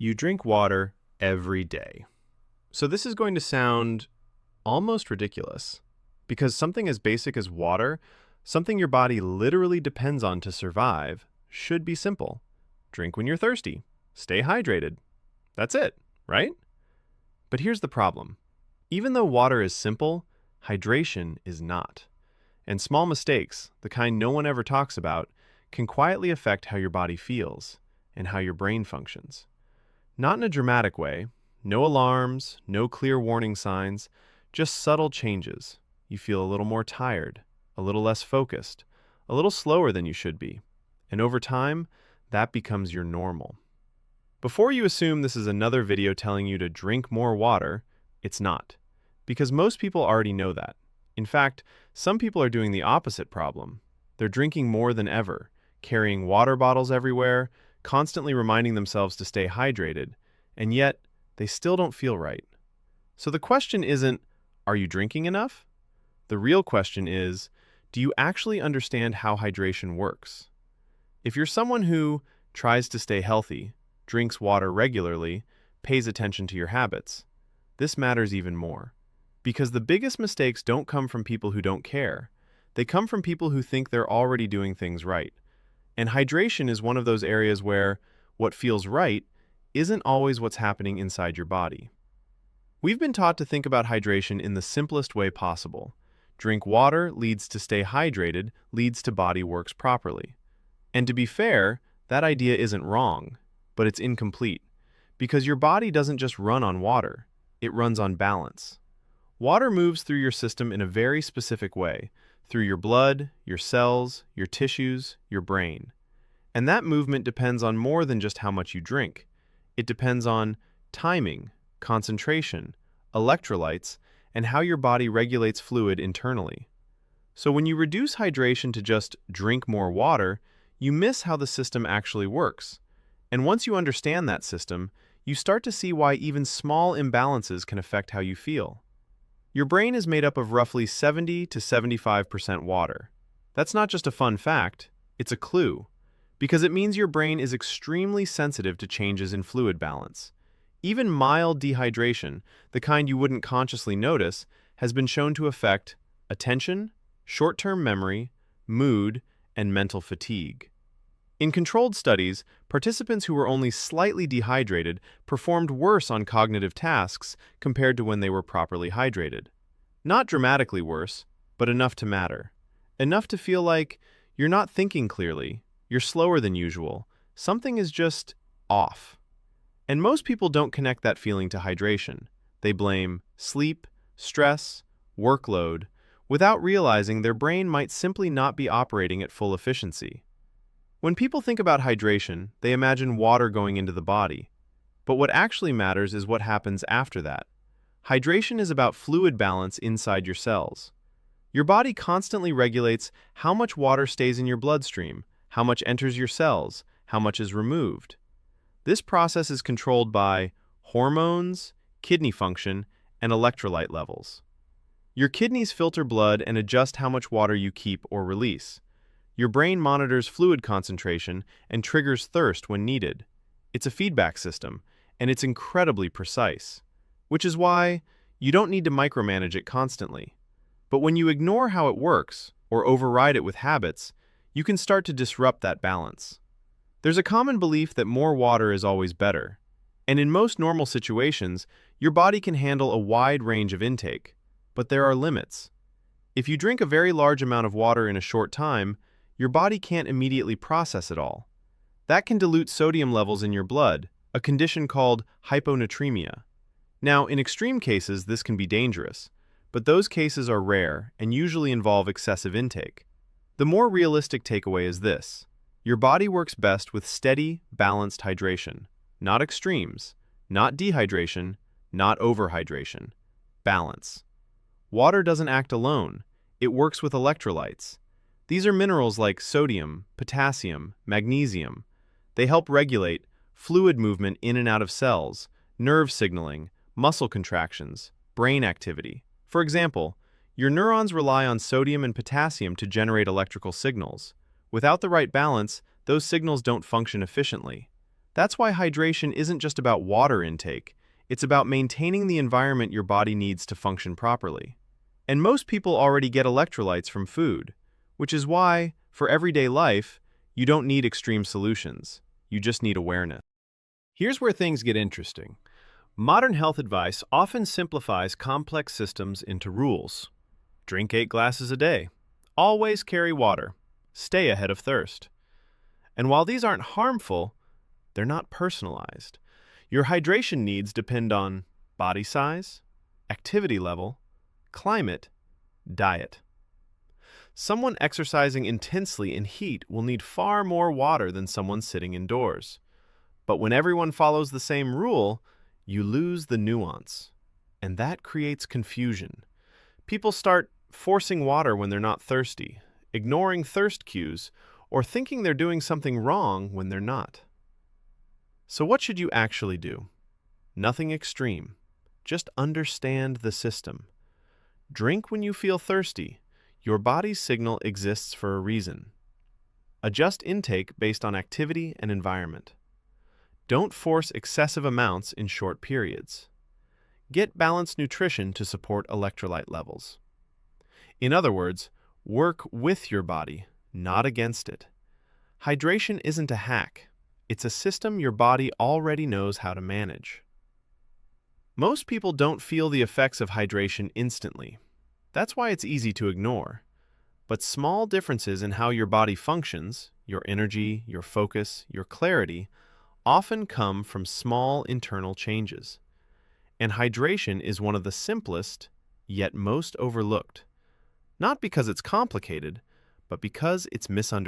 You drink water every day. So this is going to sound almost ridiculous because something as basic as water, something your body literally depends on to survive, should be simple. Drink when you're thirsty. Stay hydrated. That's it, right? But here's the problem. Even though water is simple, hydration is not. And small mistakes, the kind no one ever talks about, can quietly affect how your body feels and how your brain functions. Not in a dramatic way, no alarms, no clear warning signs, just subtle changes. You feel a little more tired, a little less focused, a little slower than you should be. And over time, that becomes your normal. Before you assume this is another video telling you to drink more water, it's not. Because most people already know that. In fact, some people are doing the opposite problem. They're drinking more than ever, carrying water bottles everywhere, constantly reminding themselves to stay hydrated, and yet they still don't feel right. So the question isn't, are you drinking enough? The real question is, do you actually understand how hydration works? If you're someone who tries to stay healthy, drinks water regularly, pays attention to your habits, this matters even more. Because the biggest mistakes don't come from people who don't care. They come from people who think they're already doing things right. And hydration is one of those areas where what feels right isn't always what's happening inside your body. We've been taught to think about hydration in the simplest way possible. Drink water leads to stay hydrated, leads to body works properly. And to be fair, that idea isn't wrong, but it's incomplete. Because your body doesn't just run on water, it runs on balance. Water moves through your system in a very specific way, through your blood, your cells, your tissues, your brain. And that movement depends on more than just how much you drink. It depends on timing, concentration, electrolytes, and how your body regulates fluid internally. So when you reduce hydration to just drink more water, you miss how the system actually works. And once you understand that system, you start to see why even small imbalances can affect how you feel. Your brain is made up of roughly 70 to 75% water. That's not just a fun fact, it's a clue, because it means your brain is extremely sensitive to changes in fluid balance. Even mild dehydration, the kind you wouldn't consciously notice, has been shown to affect attention, short-term memory, mood, and mental fatigue. In controlled studies, participants who were only slightly dehydrated performed worse on cognitive tasks compared to when they were properly hydrated. Not dramatically worse, but enough to matter. Enough to feel like you're not thinking clearly, you're slower than usual, something is just off. And most people don't connect that feeling to hydration. They blame sleep, stress, workload, without realizing their brain might simply not be operating at full efficiency. When people think about hydration, they imagine water going into the body. But what actually matters is what happens after that. Hydration is about fluid balance inside your cells. Your body constantly regulates how much water stays in your bloodstream, how much enters your cells, how much is removed. This process is controlled by hormones, kidney function, and electrolyte levels. Your kidneys filter blood and adjust how much water you keep or release. Your brain monitors fluid concentration and triggers thirst when needed. It's a feedback system, and it's incredibly precise, which is why you don't need to micromanage it constantly. But when you ignore how it works or override it with habits, you can start to disrupt that balance. There's a common belief that more water is always better, and in most normal situations, your body can handle a wide range of intake, but there are limits. If you drink a very large amount of water in a short time, your body can't immediately process it all. That can dilute sodium levels in your blood, a condition called hyponatremia. Now, in extreme cases, this can be dangerous, but those cases are rare and usually involve excessive intake. The more realistic takeaway is this: your body works best with steady, balanced hydration, not extremes, not dehydration, not overhydration. Balance. Water doesn't act alone, it works with electrolytes. These are minerals like sodium, potassium, magnesium. They help regulate fluid movement in and out of cells, nerve signaling, muscle contractions, brain activity. For example, your neurons rely on sodium and potassium to generate electrical signals. Without the right balance, those signals don't function efficiently. That's why hydration isn't just about water intake, it's about maintaining the environment your body needs to function properly. And most people already get electrolytes from food, which is why, for everyday life, you don't need extreme solutions. You just need awareness. Here's where things get interesting. Modern health advice often simplifies complex systems into rules. Drink 8 glasses a day. Always carry water. Stay ahead of thirst. And while these aren't harmful, they're not personalized. Your hydration needs depend on body size, activity level, climate, diet. Someone exercising intensely in heat will need far more water than someone sitting indoors. But when everyone follows the same rule, you lose the nuance. And that creates confusion. People start forcing water when they're not thirsty, ignoring thirst cues, or thinking they're doing something wrong when they're not. So what should you actually do? Nothing extreme. Just understand the system. Drink when you feel thirsty. Your body's signal exists for a reason. Adjust intake based on activity and environment. Don't force excessive amounts in short periods. Get balanced nutrition to support electrolyte levels. In other words, work with your body, not against it. Hydration isn't a hack. It's a system your body already knows how to manage. Most people don't feel the effects of hydration instantly. That's why it's easy to ignore. But small differences in how your body functions, your energy, your focus, your clarity, often come from small internal changes. And hydration is one of the simplest, yet most overlooked. Not because it's complicated, but because it's misunderstood.